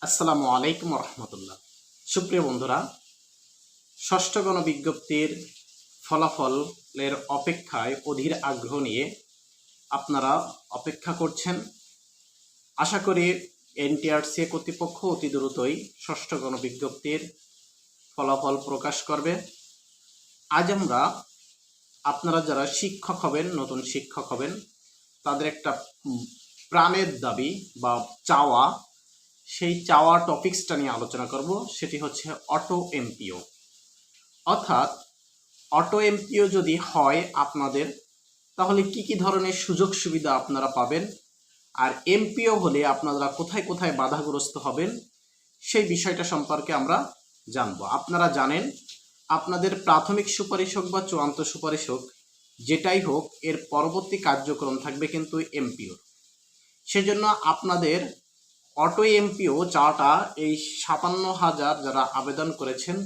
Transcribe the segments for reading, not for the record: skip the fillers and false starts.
আসসালামু আলাইকুম রহমতুল্লাহ। সুপ্রিয় বন্ধুরা, ষষ্ঠ গণবিজ্ঞপ্তির ফলাফলের অপেক্ষায় অধীর আগ্রহ নিয়ে আপনারা অপেক্ষা করছেন। আশা করি এনটিআরসি কর্তৃপক্ষ অতি দ্রুতই ষষ্ঠ গণবিজ্ঞপ্তির ফলাফল প্রকাশ করবে। আজ আমরা আপনারা যারা শিক্ষক হবেন, নতুন শিক্ষক হবেন, তাদের একটা প্রাণের দাবি বা চাওয়া, সেই চাওয়া টপিক্সটা নিয়ে আলোচনা করব। সেটি হচ্ছে অটো এমপিও। অর্থাৎ অটো এমপিও যদি হয় আপনাদের, তাহলে কি কি ধরনের সুযোগ সুবিধা আপনারা পাবেন, আর এমপিও হলে আপনারা কোথায় কোথায় বাধাগ্রস্ত হবেন, সেই বিষয়টা সম্পর্কে আমরা জানব। আপনারা জানেন, আপনাদের প্রাথমিক সুপারিশ হোক বা চূড়ান্ত সুপারিশ হোক, যেটাই হোক, এর পরবর্তী কার্যক্রম থাকবে কিন্তু এমপিও। সেজন্য আপনাদের অটো এমপিও চাওয়াটা এই ৫৭,০০০ যারা আবেদন করেছেন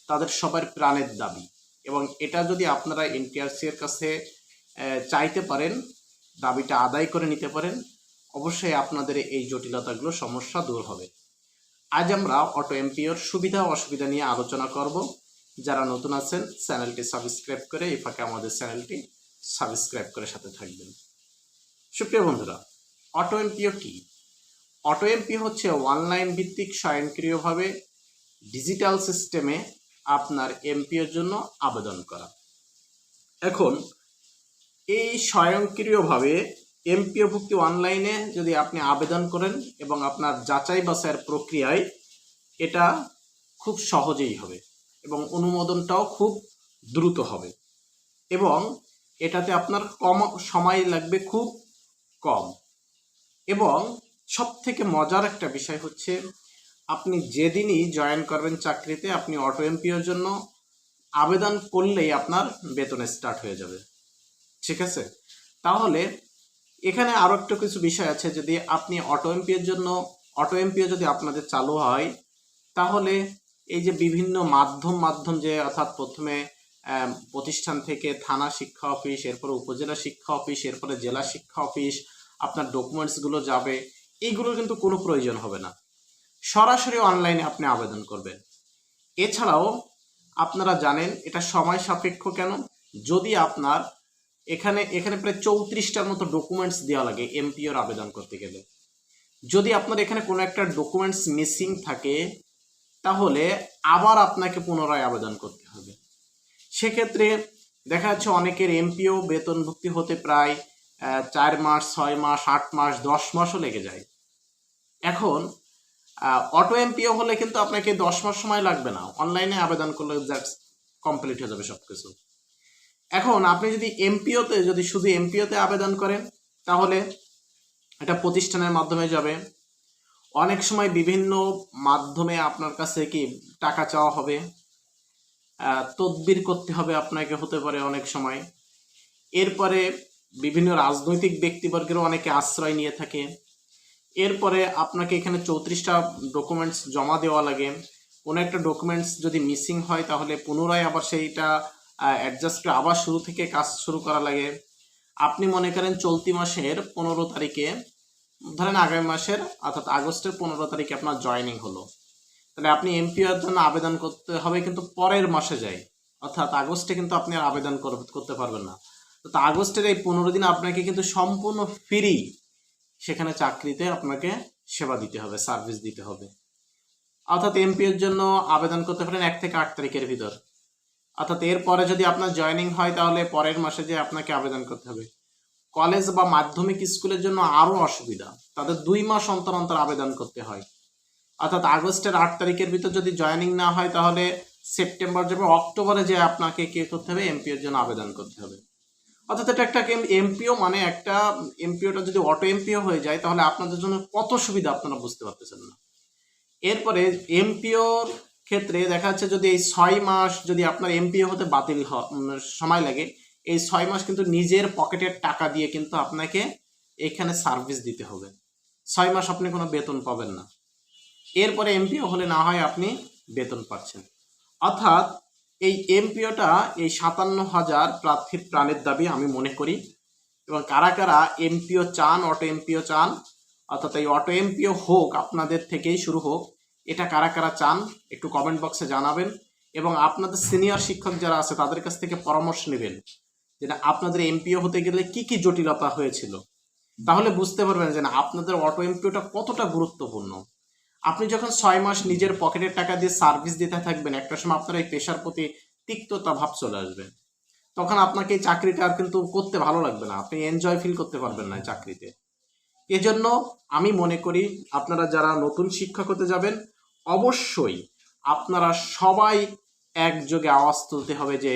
তাদের সবার প্রাণের দাবি, এবং এটা যদি আপনারা এনটিআরসি এর কাছে চাইতে পারেন, দাবিটা আদায় করে নিতে পারেন, অবশ্যই আপনাদের এই জটিলতাগুলো সমস্যা দূর হবে। আজ আমরা অটো এমপিওর সুবিধা ও অসুবিধা নিয়ে আলোচনা করব। যারা নতুন আছেন চ্যানেলটি সাবস্ক্রাইব করে, এই ফাঁকে আমাদের চ্যানেলটি সাবস্ক্রাইব করে সাথে থাকবেন। সুপ্রিয় বন্ধুরা, অটো এমপিও কি? অটো এমপিও হচ্ছে অনলাইন ভিত্তিক স্বয়ংক্রিয়ভাবে ডিজিটাল সিস্টেমে আপনার এমপিওর জন্য আবেদন করা। এখন এই স্বয়ংক্রিয়ভাবে এমপিও ভুক্তি অনলাইনে যদি আপনি আবেদন করেন এবং আপনার যাচাই বাছাইয়ের প্রক্রিয়ায় এটা খুব সহজেই হবে এবং অনুমোদনটাও খুব দ্রুত হবে, এবং এটাতে আপনার কম সময় লাগবে, খুব কম। এবং সব থেকে মজার একটা বিষয় হচ্ছে, আপনি যেদিনই জয়েন করবেন চাকরিতে, আপনি অটো এমপিওর জন্য আবেদন করলেই আপনার বেতন স্টার্ট হয়ে যাবে। ঠিক আছে? তাহলে এখানে আরও একটা কিছু বিষয় আছে। যদি আপনি অটো এমপিও যদি আপনাদের চালু হয়, তাহলে এই যে বিভিন্ন মাধ্যম যে, অর্থাৎ প্রথমে প্রতিষ্ঠান থেকে থানা শিক্ষা অফিস, এরপরে উপজেলা শিক্ষা অফিস, এরপরে জেলা শিক্ষা অফিস, আপনার ডকুমেন্টসগুলো যাবে, এইগুলোর কিন্তু কোনো প্রয়োজন হবে না। সরাসরি অনলাইনে আপনি আবেদন করবেন। এছাড়াও আপনারা জানেন এটা সময় সাপেক্ষ কেন। যদি আপনার এখানে প্রায় 34টার মতো ডকুমেন্টস দেওয়া লাগে এমপিওর আবেদন করতে গেলে। যদি আপনার এখানে কোনো একটা ডকুমেন্টস মিসিং থাকে, তাহলে আবার আপনাকে পুনরায় আবেদন করতে হবে। সেক্ষেত্রে দেখা যাচ্ছে অনেকের এমপিও বেতনভুক্তি হতে প্রায় 4 মাস, 6 মাস, 8 মাস, 10 মাসও লেগে যায়। এখন অটো এমপিও হলে কিন্তু আপনাকে 10 মাস সময় লাগবে না, অনলাইনে আবেদন করলে জাস্ট কমপ্লিট হয়ে যাবে সবকিছু। এখন আপনি যদি শুধু এমপিওতে আবেদন করেন, তাহলে এটা প্রতিষ্ঠানের মাধ্যমে যাবে। অনেক সময় বিভিন্ন মাধ্যমে আপনার কাছে কি টাকা চাওয়া হবে, তদবির করতে হবে আপনাকে, হতে পারে অনেক সময়। এরপরে বিভিন্ন রাজনৈতিক ব্যক্তিবর্গেরও অনেকে আশ্রয় নিয়ে থাকে। এরপরে আপনাকে এখানে 34টা ডকুমেন্টস জমা দেওয়া লাগে। কোনো একটা ডকুমেন্টস যদি মিসিং হয়, তাহলে পুনরায় আবার সেইটা অ্যাডজাস্ট করে আবার শুরু থেকে কাজ শুরু করা লাগে। আপনি মনে করেন চলতি মাসের 15 তারিখে, ধরেন আগামী মাসের অর্থাৎ আগস্টের 15 তারিখে আপনার জয়েনিং হলো, তাহলে আপনি এমপিওর জন্য আবেদন করতে হবে কিন্তু পরের মাসে যাই, অর্থাৎ আগস্টে কিন্তু আপনি আর আবেদন করতে পারবেন না। তো আগস্টের এই 15 দিন আপনাকে কিন্তু সম্পূর্ণ ফ্রি সেখানে চাকরিতে আপনাকে সেবা দিতে হবে, সার্ভিস দিতে হবে। অর্থাৎ এমপিওর জন্য আবেদন করতে পারেন 1 থেকে 8 তারিখের ভিতর। অর্থাৎ এরপরে যদি আপনার জয়েনিং হয়, তাহলে পরের মাসে যে আপনাকে আবেদন করতে হবে। কলেজ বা মাধ্যমিক স্কুলের জন্য আরও অসুবিধা, তাদের 2 মাস অন্তর অন্তর আবেদন করতে হয়। অর্থাৎ আগস্টের 8 তারিখের ভিতর যদি জয়েনিং না হয়, তাহলে সেপ্টেম্বর যাবে, অক্টোবরে যে আপনাকে কি করতে হবে, এমপিওর জন্য আবেদন করতে হবে। অর্থাৎ এটা একটা এমপিও মানে একটা এমপিওটা যদি অটো এমপিও হয়ে যায়, তাহলে আপনাদের জন্য কত সুবিধা আপনারা বুঝতে পারতেছেন না। এরপরে এমপিওর ক্ষেত্রে দেখা যাচ্ছে, যদি এই 6 মাস যদি আপনার এমপিও হতে বাতিল সময় লাগে, এই 6 মাস কিন্তু নিজের পকেটের টাকা দিয়ে কিন্তু আপনাকে এখানে সার্ভিস দিতে হবে। 6 মাস আপনি কোনো বেতন পাবেন না। এরপরে এমপিও হলে না হয় আপনি বেতন পাচ্ছেন। অর্থাৎ এই এমপিওটা এই ৫৭,০০০ প্রার্থীর প্রাণের দাবি আমি মনে করি। এবং কারা কারা এমপিও চান, অটো এমপিও চান, অর্থাৎ এই অটো এমপিও হোক, আপনাদের থেকেই শুরু হোক, এটা কারা কারা চান একটু কমেন্ট বক্সে জানাবেন। এবং আপনাদের সিনিয়র শিক্ষক যারা আছে তাদের কাছ থেকে পরামর্শ নেবেন যে না, আপনাদের এমপিও হতে গেলে কি কি জটিলতা হয়েছিল, তাহলে বুঝতে পারবেন যে না আপনাদের অটো এমপিওটা কতটা গুরুত্বপূর্ণ। আপনি যখন 6 মাস নিজের পকেটের টাকা দিয়ে সার্ভিস দিতে থাকবেন, একটা সময় আপনার এই পেশার প্রতি তিক্ততা ভাব চলে আসবে। তখন আপনাকে এই চাকরিটা আর কিন্তু করতে ভালো লাগবে না, আপনি এনজয় ফিল করতে পারবেন না চাকরিতে। এজন্য আমি মনে করি আপনারা যারা নতুন শিক্ষক হতে যাবেন, অবশ্যই আপনারা সবাই একযোগে আওয়াজ তুলতে হবে যে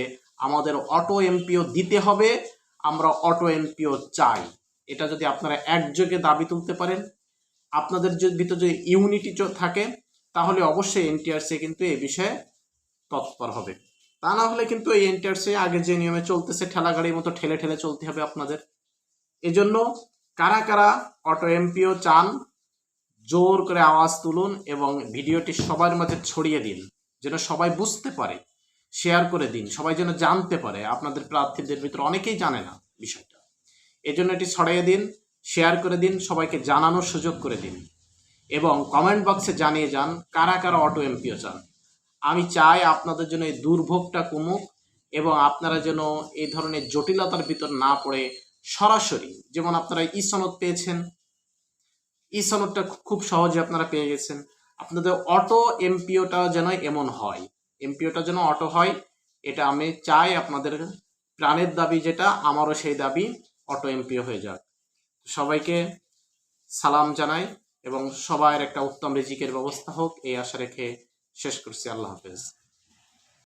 আমাদের অটো এমপিও দিতে হবে, আমরা অটো এমপিও চাই। এটা যদি আপনারা একযোগে দাবি তুলতে পারেন, আপনাদের ভিতরে যদি ইউনিটি থাকে, তাহলে অবশ্যই এনটিআরসি কিন্তু এই বিষয়ে তৎপর হবে। তা না হলে কিন্তু এই এনটিআরসি আগে যে নিয়মে চলতেছে ঠেলা গাড়ির মতো ঠেলে ঠেলে চলতে হবে আপনাদের। এজন্য কারা কারা অটো এমপিও চান জোর করে আওয়াজ তুলুন এবং ভিডিওটি সবার মাঝে ছড়িয়ে দিন, যেন সবাই বুঝতে পারে। শেয়ার করে দিন, সবাই যেন জানতে পারে। আপনাদের প্রার্থীদের ভিতরে অনেকেই জানে না বিষয়টা, এজন্য এটি ছড়িয়ে দিন, শেয়ার করে দিন, সবাইকে জানানোর সুযোগ করে দিন এবং কমেন্ট বক্সে জানিয়ে যান কারা কারা অটো এমপিও চান। আমি চাই আপনাদের জন্য এই দুর্ভোগটা কমুক এবং আপনারা যেন এই ধরনের জটিলতার ভিতর না পড়ে সরাসরি, যেমন আপনারা ই সনদ পেয়েছেন, ই সনদটা খুব সহজে আপনারা পেয়ে গেছেন, আপনাদের অটো এমপিওটা যেন এমন হয়, এমপিওটা যেন অটো হয়, এটা আমি চাই। আপনাদের প্রাণের দাবি যেটা, আমারও সেই দাবি, অটো এমপিও হয়ে যাক। সবাইকে সালাম জানাই এবং সবার একটা উত্তম রিজিকের ব্যবস্থা হোক, এই আশা রেখে শেষ করছি। আল্লাহ হাফেজ।